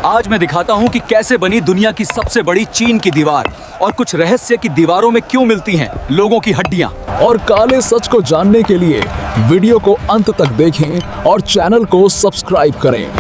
आज मैं दिखाता हूँ कि कैसे बनी दुनिया की सबसे बड़ी चीन की दीवार और कुछ रहस्य की दीवारों में क्यों मिलती हैं लोगों की हड्डियाँ। और काले सच को जानने के लिए वीडियो को अंत तक देखें और चैनल को सब्सक्राइब करें।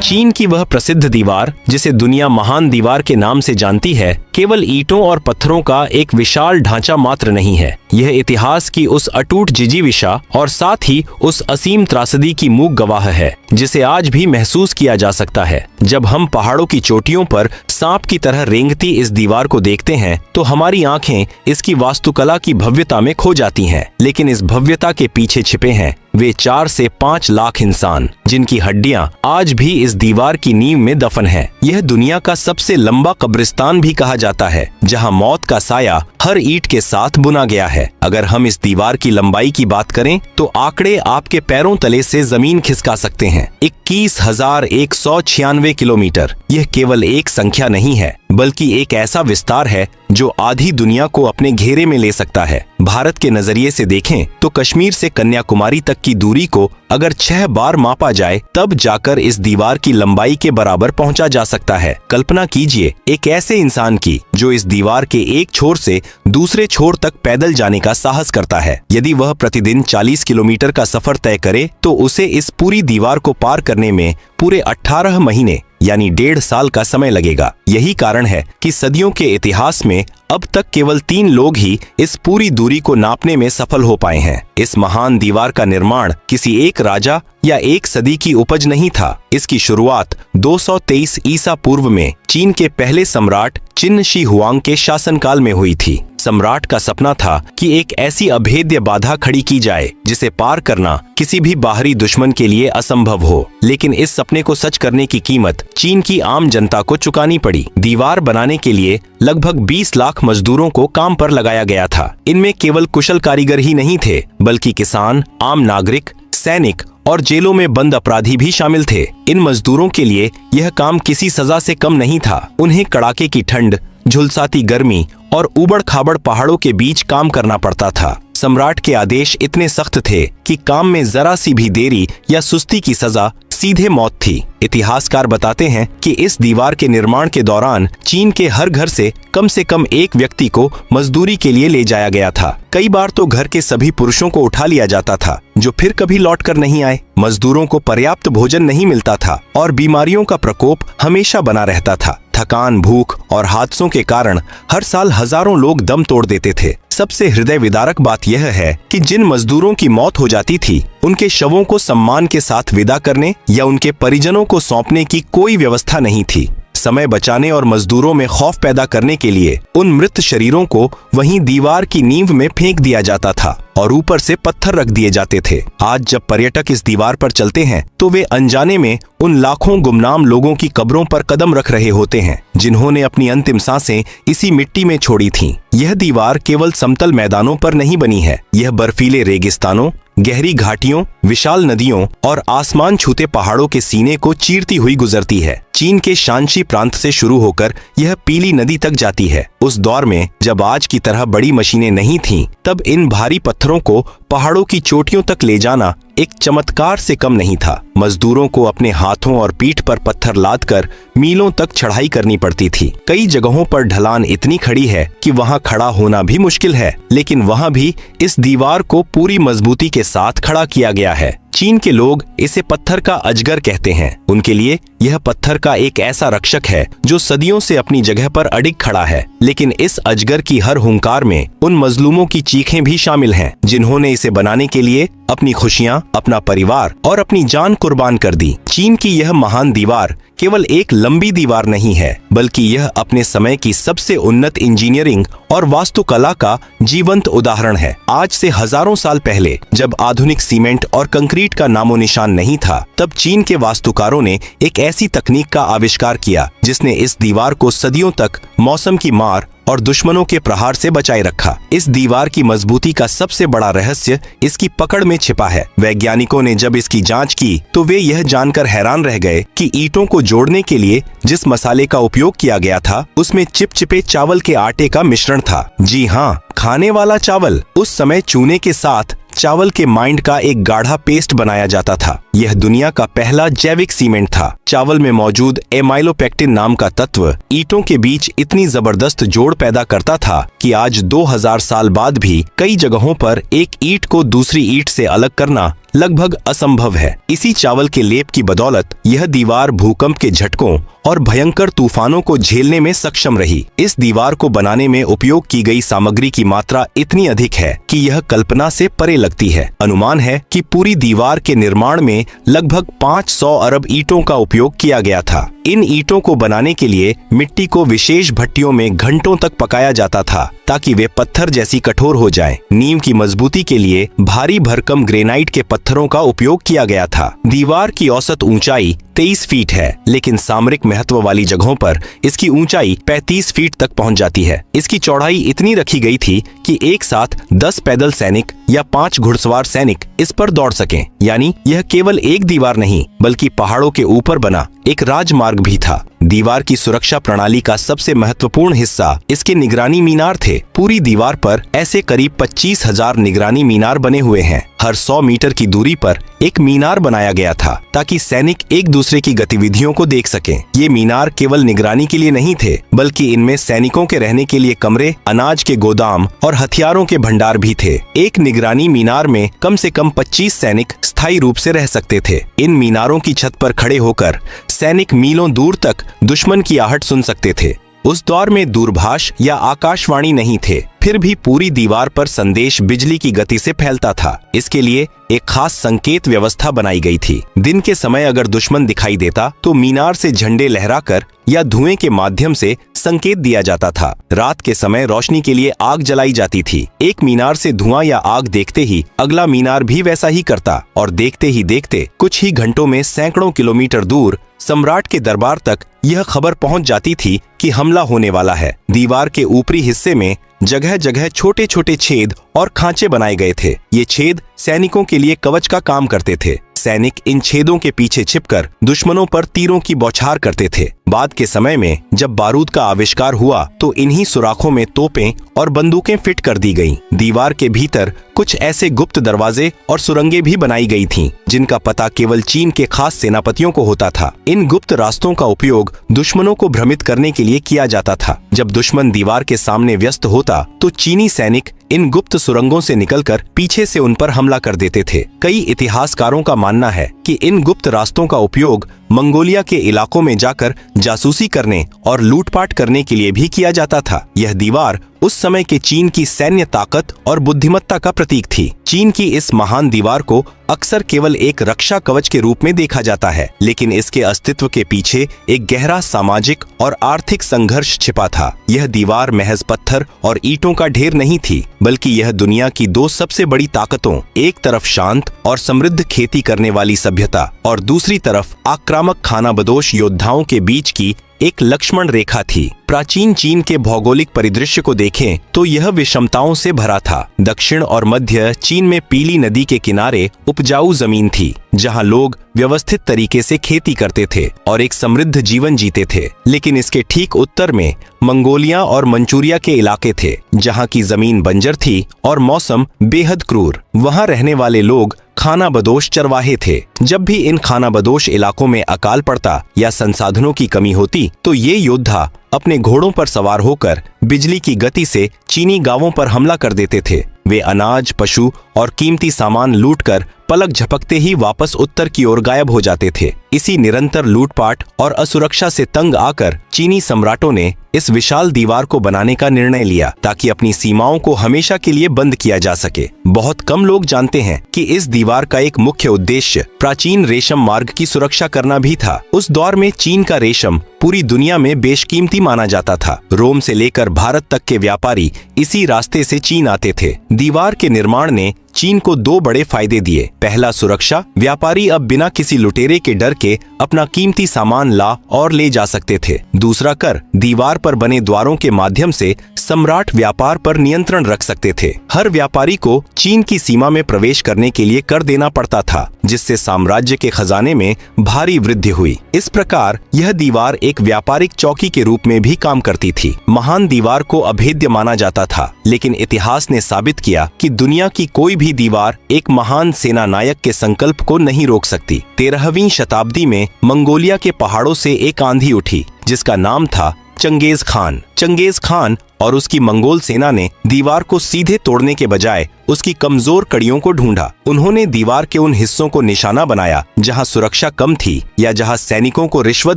चीन की वह प्रसिद्ध दीवार जिसे दुनिया महान दीवार के नाम से जानती है, केवल ईंटों और पत्थरों का एक विशाल ढांचा मात्र नहीं है। यह इतिहास की उस अटूट जिजीविषा और साथ ही उस असीम त्रासदी की मूक गवाह है जिसे आज भी महसूस किया जा सकता है। जब हम पहाड़ों की चोटियों पर सांप की तरह रेंगती इस दीवार को देखते हैं तो हमारी आंखें इसकी वास्तुकला की भव्यता में खो जाती हैं। लेकिन इस भव्यता के पीछे छिपे हैं वे 4 से 5 लाख इंसान जिनकी हड्डियां आज भी इस दीवार की नींव में दफन है। यह दुनिया का सबसे लंबा कब्रिस्तान भी कहा जाता है, जहां मौत का साया हर ईंट के साथ बुना गया है। अगर हम इस दीवार की लंबाई की बात करें तो आंकड़े आपके पैरों तले से जमीन खिसका सकते हैं। 21,196 किलोमीटर। यह केवल एक संख्या नहीं है बल्कि एक ऐसा विस्तार है जो आधी दुनिया को अपने घेरे में ले सकता है। भारत के नजरिए से देखें तो कश्मीर से कन्याकुमारी तक की दूरी को अगर 6 बार मापा जाए तब जाकर इस दीवार की लंबाई के बराबर पहुंचा जा सकता है। कल्पना कीजिए एक ऐसे इंसान की जो इस दीवार के एक छोर से दूसरे छोर तक पैदल जाने का साहस करता है। यदि वह प्रतिदिन 40 किलोमीटर का सफर तय करे तो उसे इस पूरी दीवार को पार करने में पूरे 18 महीने यानी 1.5 साल का समय लगेगा। यही कारण है कि सदियों के इतिहास में अब तक केवल 3 लोग ही इस पूरी दूरी को नापने में सफल हो पाए हैं। इस महान दीवार का निर्माण किसी एक राजा या एक सदी की उपज नहीं था। इसकी शुरुआत 223 ईसा पूर्व में चीन के पहले सम्राट चिन शी हुआंग के शासनकाल में हुई थी। सम्राट का सपना था कि एक ऐसी अभेद्य बाधा खड़ी की जाए जिसे पार करना किसी भी बाहरी दुश्मन के लिए असंभव हो। लेकिन इस सपने को सच करने की कीमत चीन की आम जनता को चुकानी पड़ी। दीवार बनाने के लिए लगभग 20 लाख मजदूरों को काम पर लगाया गया था। इनमें केवल कुशल कारीगर ही नहीं थे बल्कि किसान, आम नागरिक, सैनिक और जेलों में बंद अपराधी भी शामिल थे। इन मजदूरों के लिए यह काम किसी सजा से कम नहीं था। उन्हें कड़ाके की ठंड, झुलसाती गर्मी और उबड़-खाबड़ पहाड़ों के बीच काम करना पड़ता था। सम्राट के आदेश इतने सख्त थे कि काम में जरा सी भी देरी या सुस्ती की सजा सीधे मौत थी। इतिहासकार बताते हैं कि इस दीवार के निर्माण के दौरान चीन के हर घर से कम एक व्यक्ति को मजदूरी के लिए ले जाया गया था। कई बार तो घर के सभी पुरुषों को उठा लिया जाता था जो फिर कभी लौटकर नहीं आए। मजदूरों को पर्याप्त भोजन नहीं मिलता था और बीमारियों का प्रकोप हमेशा बना रहता था। थकान, भूख और हादसों के कारण हर साल हजारों लोग दम तोड़ देते थे। सबसे हृदय विदारक बात यह है कि जिन मजदूरों की मौत हो जाती थी उनके शवों को सम्मान के साथ विदा करने या उनके परिजनों को सौंपने की कोई व्यवस्था नहीं थी। समय बचाने और मजदूरों में खौफ पैदा करने के लिए उन मृत शरीरों को वहीं दीवार की नींव में फेंक दिया जाता था और ऊपर से पत्थर रख दिए जाते थे। आज जब पर्यटक इस दीवार पर चलते हैं तो वे अनजाने में उन लाखों गुमनाम लोगों की कब्रों पर कदम रख रहे होते हैं जिन्होंने अपनी अंतिम सांसें इसी मिट्टी में छोड़ी थीं। यह दीवार केवल समतल मैदानों पर नहीं बनी है, यह बर्फीले रेगिस्तानों, गहरी घाटियों, विशाल नदियों और आसमान छूते पहाड़ों के सीने को चीरती हुई गुजरती है। चीन के शांशी प्रांत से शुरू होकर यह पीली नदी तक जाती है। उस दौर में जब आज की तरह बड़ी मशीनें नहीं थीं, तब इन भारी पत्थरों को पहाड़ों की चोटियों तक ले जाना एक चमत्कार से कम नहीं था। मजदूरों को अपने हाथों और पीठ पर पत्थर लादकर मीलों तक चढ़ाई करनी पड़ती थी। कई जगहों पर ढलान इतनी खड़ी है कि वहां खड़ा होना भी मुश्किल है, लेकिन वहां भी इस दीवार को पूरी मजबूती के साथ खड़ा किया गया है। चीन के लोग इसे पत्थर का अजगर कहते हैं। उनके लिए यह पत्थर का एक ऐसा रक्षक है जो सदियों से अपनी जगह पर अडिग खड़ा है। लेकिन इस अजगर की हर हुंकार में उन मजलूमों की चीखें भी शामिल हैं जिन्होंने इसे बनाने के लिए अपनी खुशियां, अपना परिवार और अपनी जान कुर्बान कर दी। चीन की यह महान दीवार केवल एक लंबी दीवार नहीं है बल्कि यह अपने समय की सबसे उन्नत इंजीनियरिंग और वास्तुकला का जीवंत उदाहरण है। आज से हजारों साल पहले जब आधुनिक सीमेंट और कंक्रीट का नामो निशान नहीं था, तब चीन के वास्तुकारों ने एक ऐसी तकनीक का आविष्कार किया जिसने इस दीवार को सदियों तक मौसम की मार और दुश्मनों के प्रहार से बचाए रखा। इस दीवार की मजबूती का सबसे बड़ा रहस्य इसकी पकड़ में छिपा है। वैज्ञानिकों ने जब इसकी जांच की तो वे यह जानकर हैरान रह गए कि ईंटों को जोड़ने के लिए जिस मसाले का उपयोग किया गया था उसमें चिपचिपे चावल के आटे का मिश्रण था। जी हाँ, खाने वाला चावल। उस समय चूने के साथ चावल के माइंड का एक गाढ़ा पेस्ट बनाया जाता था। यह दुनिया का पहला जैविक सीमेंट था। चावल में मौजूद एमाइलोपेक्टिन नाम का तत्व ईंटों के बीच इतनी जबरदस्त जोड़ पैदा करता था कि आज 2000 साल बाद भी कई जगहों पर एक ईंट को दूसरी ईंट से अलग करना लगभग असंभव है। इसी चावल के लेप की बदौलत यह दीवार भूकंप के झटकों और भयंकर तूफानों को झेलने में सक्षम रही। इस दीवार को बनाने में उपयोग की गई सामग्री की मात्रा इतनी अधिक है कि यह कल्पना से परे लगती है। अनुमान है कि पूरी दीवार के निर्माण में लगभग 500 अरब ईंटों का उपयोग किया गया था। इन ईंटों को बनाने के लिए मिट्टी को विशेष भट्टियों में घंटों तक पकाया जाता था ताकि वे पत्थर जैसी कठोर हो जाएं। नींव की मजबूती के लिए भारी भरकम ग्रेनाइट के पत्थरों का उपयोग किया गया था। दीवार की औसत ऊंचाई 23 फीट है, लेकिन सामरिक महत्व वाली जगहों पर इसकी ऊंचाई 35 फीट तक पहुंच जाती है। इसकी चौड़ाई इतनी रखी गई थी कि एक साथ 10 पैदल सैनिक या 5 घुड़सवार सैनिक इस पर दौड़ सकें। यानी यह केवल एक दीवार नहीं बल्कि पहाड़ों के ऊपर बना एक राजमार्ग भी था। दीवार की सुरक्षा प्रणाली का सबसे महत्वपूर्ण हिस्सा इसके निगरानी मीनार थे। पूरी दीवार पर ऐसे करीब 25,000 निगरानी मीनार बने हुए हैं। हर 100 मीटर की दूरी पर एक मीनार बनाया गया था ताकि सैनिक एक दूसरे की गतिविधियों को देख सकें। ये मीनार केवल निगरानी के लिए नहीं थे, बल्कि इनमें सैनिकों के रहने के लिए कमरे, अनाज के गोदाम और हथियारों के भंडार भी थे। एक निगरानी मीनार में कम से कम 25 सैनिक स्थायी रूप से रह सकते थे। इन मीनारों की छत पर खड़े होकर सैनिक मीलों दूर तक दुश्मन की आहट सुन सकते थे। उस दौर में दूरभाष या आकाशवाणी नहीं थे, फिर भी पूरी दीवार पर संदेश बिजली की गति से फैलता था। इसके लिए एक खास संकेत व्यवस्था बनाई गई थी। दिन के समय अगर दुश्मन दिखाई देता तो मीनार से झंडे लहराकर या धुएं के माध्यम से संकेत दिया जाता था। रात के समय रोशनी के लिए आग जलाई जाती थी। एक मीनार से धुआं या आग देखते ही अगला मीनार भी वैसा ही करता और देखते ही देखते कुछ ही घंटों में सैकड़ों किलोमीटर दूर सम्राट के दरबार तक यह खबर पहुंच जाती थी कि हमला होने वाला है। दीवार के ऊपरी हिस्से में जगह जगह छोटे छोटे छेद और खांचे बनाए गए थे। ये छेद सैनिकों के लिए कवच का काम करते थे। सैनिक इन छेदों के पीछे छिपकर दुश्मनों पर तीरों की बौछार करते थे। बाद के समय में जब बारूद का आविष्कार हुआ तो इन्हीं सुराखों में तोपें और बंदूकें फिट कर दी गईं। दीवार के भीतर कुछ ऐसे गुप्त दरवाजे और सुरंगें भी बनाई गई थीं, जिनका पता केवल चीन के खास सेनापतियों को होता था। इन गुप्त रास्तों का उपयोग दुश्मनों को भ्रमित करने के लिए किया जाता था। जब दुश्मन दीवार के सामने व्यस्त होता तो चीनी सैनिक इन गुप्त सुरंगों से निकलकर पीछे से उन पर हमला कर देते थे। कई इतिहासकारों का मानना है कि इन गुप्त रास्तों का उपयोग मंगोलिया के इलाकों में जाकर जासूसी करने और लूटपाट करने के लिए भी किया जाता था। यह दीवार उस समय के चीन की सैन्य ताकत और बुद्धिमत्ता का प्रतीक थी। चीन की इस महान दीवार को अक्सर केवल एक रक्षा कवच के रूप में देखा जाता है, लेकिन इसके अस्तित्व के पीछे एक गहरा सामाजिक और आर्थिक संघर्ष छिपा था। यह दीवार महज पत्थर और ईंटों का ढेर नहीं थी, बल्कि यह दुनिया की दो सबसे बड़ी ताकतों, एक तरफ शांत और समृद्ध खेती करने वाली सभ्यता और दूसरी तरफ आक्रामक खानाबदोश योद्धाओं के बीच की एक लक्ष्मण रेखा थी। प्राचीन चीन के भौगोलिक परिदृश्य को देखें तो यह विषमताओं से भरा था। दक्षिण और मध्य चीन में पीली नदी के किनारे उपजाऊ जमीन थी, जहां लोग व्यवस्थित तरीके से खेती करते थे और एक समृद्ध जीवन जीते थे। लेकिन इसके ठीक उत्तर में मंगोलिया और मंचूरिया के इलाके थे, जहां की जमीन बंजर थी और मौसम बेहद क्रूर। वहां रहने वाले लोग खानाबदोश चरवाहे थे। जब भी इन खानाबदोश इलाकों में अकाल पड़ता या संसाधनों की कमी होती तो ये योद्धा अपने घोड़ों पर सवार होकर बिजली की गति से चीनी गांवों पर हमला कर देते थे। वे अनाज, पशु और कीमती सामान लूटकर पलक झपकते ही वापस उत्तर की ओर गायब हो जाते थे। इसी निरंतर लूटपाट और असुरक्षा से तंग आकर चीनी सम्राटों ने इस विशाल दीवार को बनाने का निर्णय लिया ताकि अपनी सीमाओं को हमेशा के लिए बंद किया जा सके। बहुत कम लोग जानते हैं कि इस दीवार का एक मुख्य उद्देश्य प्राचीन रेशम मार्ग की सुरक्षा करना भी था। उस दौर में चीन का रेशम पूरी दुनिया में बेशकीमती माना जाता था। रोम से लेकर भारत तक के व्यापारी इसी रास्ते से चीन आते थे। दीवार के निर्माण ने चीन को दो बड़े फायदे दिए। पहला, सुरक्षा। व्यापारी अब बिना किसी लुटेरे के डर के अपना कीमती सामान ला और ले जा सकते थे। दूसरा, कर। दीवार पर बने द्वारों के माध्यम से सम्राट व्यापार पर नियंत्रण रख सकते थे। हर व्यापारी को चीन की सीमा में प्रवेश करने के लिए कर देना पड़ता था, जिससे साम्राज्य के खजाने में भारी वृद्धि हुई। इस प्रकार यह दीवार एक व्यापारिक चौकी के रूप में भी काम करती थी। महान दीवार को अभेद्य माना जाता था, लेकिन इतिहास ने साबित किया कि दुनिया की कोई भी दीवार एक महान सेना नायक के संकल्प को नहीं रोक सकती। 13वीं शताब्दी में मंगोलिया के पहाड़ों से एक आंधी उठी, जिसका नाम था चंगेज खान। चंगेज खान और उसकी मंगोल सेना ने दीवार को सीधे तोड़ने के बजाय उसकी कमजोर कड़ियों को ढूंढा। उन्होंने दीवार के उन हिस्सों को निशाना बनाया जहां सुरक्षा कम थी या जहां सैनिकों को रिश्वत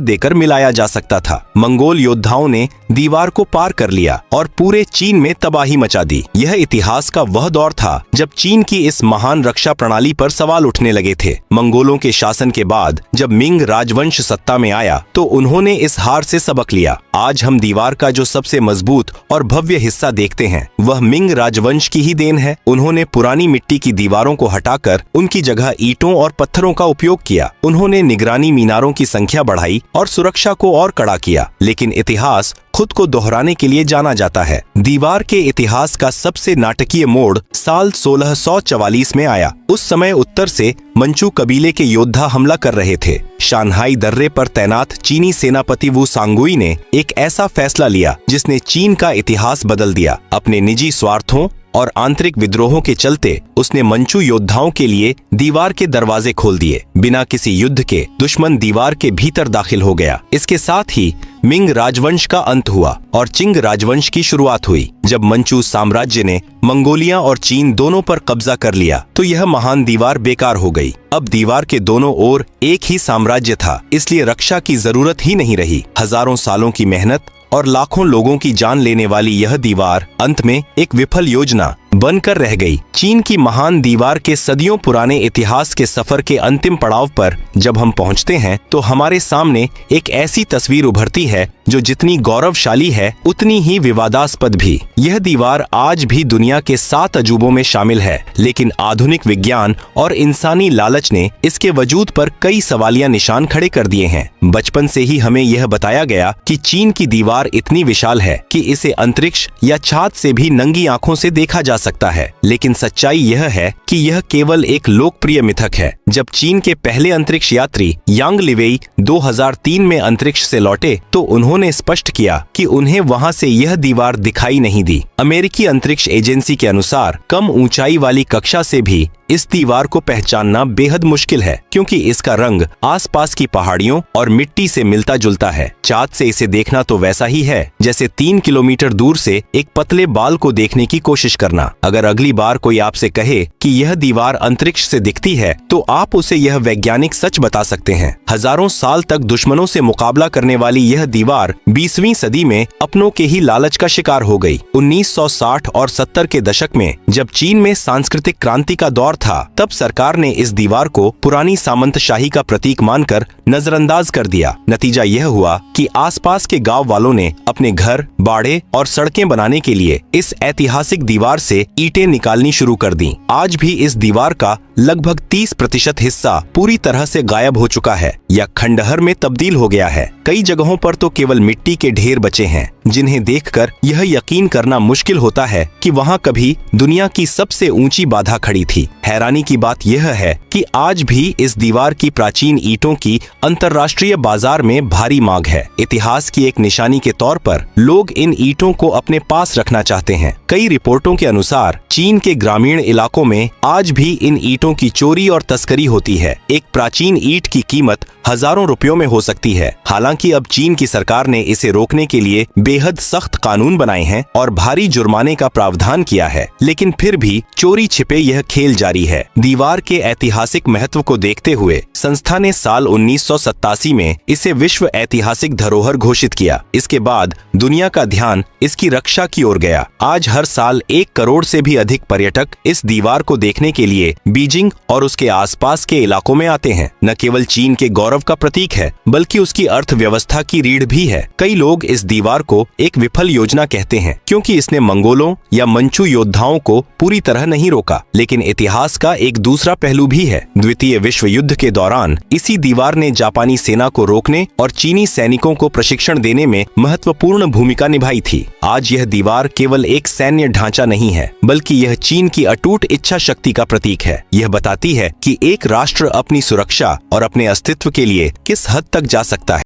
देकर मिलाया जा सकता था। मंगोल योद्धाओं ने दीवार को पार कर लिया और पूरे चीन में तबाही मचा दी। यह इतिहास का वह दौर था जब चीन की इस महान रक्षा प्रणाली पर सवाल उठने लगे थे। मंगोलों के शासन के बाद जब मिंग राजवंश सत्ता में आया तो उन्होंने इस हार से सबक लिया। आज हम दीवार का जो सबसे मजबूत और भव्य हिस्सा देखते हैं वह मिंग राजवंश की ही देन है। उन्होंने पुरानी मिट्टी की दीवारों को हटाकर उनकी जगह ईंटों और पत्थरों का उपयोग किया। उन्होंने निगरानी मीनारों की संख्या बढ़ाई और सुरक्षा को और कड़ा किया। लेकिन इतिहास खुद को दोहराने के लिए जाना जाता है। दीवार के इतिहास का सबसे नाटकीय मोड़ साल 1644 में आया। उस समय उत्तर से मंचू कबीले के योद्धा हमला कर रहे थे। शानहाई दर्रे पर तैनात चीनी सेनापति वू सांगुई ने एक ऐसा फैसला लिया जिसने चीन का इतिहास बदल दिया। अपने निजी स्वार्थों और आंतरिक विद्रोहों के चलते उसने मंचू योद्धाओं के लिए दीवार के दरवाजे खोल दिए। बिना किसी युद्ध के दुश्मन दीवार के भीतर दाखिल हो गया। इसके साथ ही मिंग राजवंश का अंत हुआ और चिंग राजवंश की शुरुआत हुई। जब मंचू साम्राज्य ने मंगोलिया और चीन दोनों पर कब्जा कर लिया तो यह महान दीवार बेकार हो गई। अब दीवार के दोनों ओर एक ही साम्राज्य था, इसलिए रक्षा की जरूरत ही नहीं रही। हजारों सालों की मेहनत और लाखों लोगों की जान लेने वाली यह दीवार अंत में एक विफल योजना बनकर रह गई। चीन की महान दीवार के सदियों पुराने इतिहास के सफर के अंतिम पड़ाव पर जब हम पहुंचते हैं तो हमारे सामने एक ऐसी तस्वीर उभरती है जो जितनी गौरवशाली है उतनी ही विवादास्पद भी। यह दीवार आज भी दुनिया के 7 अजूबों में शामिल है, लेकिन आधुनिक विज्ञान और इंसानी लालच ने इसके वजूद पर कई सवालिया निशान खड़े कर दिए हैं। बचपन से ही हमें यह बताया गया कि चीन की दीवार इतनी विशाल है कि इसे अंतरिक्ष या छात से भी नंगी आंखों से देखा जा सकता है, लेकिन सच्चाई यह है कि यह केवल एक लोकप्रिय मिथक है। जब चीन के पहले अंतरिक्ष यात्री यांग लिवेई 2003 में अंतरिक्ष से लौटे तो उन्होंने स्पष्ट किया कि उन्हें वहां से यह दीवार दिखाई नहीं दी। अमेरिकी अंतरिक्ष एजेंसी के अनुसार कम ऊंचाई वाली कक्षा से भी इस दीवार को पहचानना बेहद मुश्किल है, क्योंकि इसका रंग आसपास की पहाड़ियों और मिट्टी से मिलता जुलता है। चाँद से इसे देखना तो वैसा ही है जैसे 3 किलोमीटर दूर से एक पतले बाल को देखने की कोशिश करना। अगर अगली बार कोई आपसे कहे कि यह दीवार अंतरिक्ष से दिखती है तो आप उसे यह वैज्ञानिक सच बता सकते हैं। हजारों साल तक दुश्मनों से मुकाबला करने वाली यह दीवार 20वीं सदी में अपनों के ही लालच का शिकार हो गई। 1960 और 70 के दशक में जब चीन में सांस्कृतिक क्रांति का दौर था, तब सरकार ने इस दीवार को पुरानी सामंतशाही का प्रतीक मानकर नजरअंदाज कर दिया। नतीजा यह हुआ कि आसपास के गांव वालों ने अपने घर, बाड़े और सड़कें बनाने के लिए इस ऐतिहासिक दीवार से ईंटें निकालनी शुरू कर दी। आज भी इस दीवार का लगभग 30% हिस्सा पूरी तरह से गायब हो चुका है या खंडहर में तब्दील हो गया है। कई जगहों पर तो केवल मिट्टी के ढेर बचे हैं, जिन्हें देखकर यह यकीन करना मुश्किल होता है कि वहां कभी दुनिया की सबसे ऊंची बाधा खड़ी थी। हैरानी की बात यह है कि आज भी इस दीवार की प्राचीन ईंटों की अंतर्राष्ट्रीय बाजार में भारी मांग है। इतिहास की एक निशानी के तौर पर लोग इन ईंटों को अपने पास रखना चाहते हैं। कई रिपोर्टों के अनुसार चीन के ग्रामीण इलाकों में आज भी इन ईंटों की चोरी और तस्करी होती है। एक प्राचीन ईंट की कीमत हजारों रुपयों में हो सकती है। हालांकि अब चीन की सरकार ने इसे रोकने के लिए बेहद सख्त कानून बनाए हैं और भारी जुर्माने का प्रावधान किया है, लेकिन फिर भी चोरी छिपे यह खेल जारी है। दीवार के ऐतिहासिक महत्व को देखते हुए संस्था ने साल 1987 में इसे विश्व ऐतिहासिक धरोहर घोषित किया। इसके बाद दुनिया का ध्यान इसकी रक्षा की ओर गया। आज हर साल 1 करोड़ से भी अधिक पर्यटक इस दीवार को देखने के लिए बीजिंग और उसके आसपास के इलाकों में आते हैं। न केवल चीन के गौरव का प्रतीक है, बल्कि उसकी व्यवस्था की रीढ़ भी है। कई लोग इस दीवार को एक विफल योजना कहते हैं क्योंकि इसने मंगोलों या मंचू योद्धाओं को पूरी तरह नहीं रोका। लेकिन इतिहास का एक दूसरा पहलू भी है। द्वितीय विश्व युद्ध के दौरान इसी दीवार ने जापानी सेना को रोकने और चीनी सैनिकों को प्रशिक्षण देने में महत्वपूर्ण भूमिका निभाई थी। आज यह दीवार केवल एक सैन्य ढांचा नहीं है, बल्कि यह चीन की अटूट इच्छा शक्ति का प्रतीक है। यह बताती है कि एक राष्ट्र अपनी सुरक्षा और अपने अस्तित्व के लिए किस हद तक जा सकता है।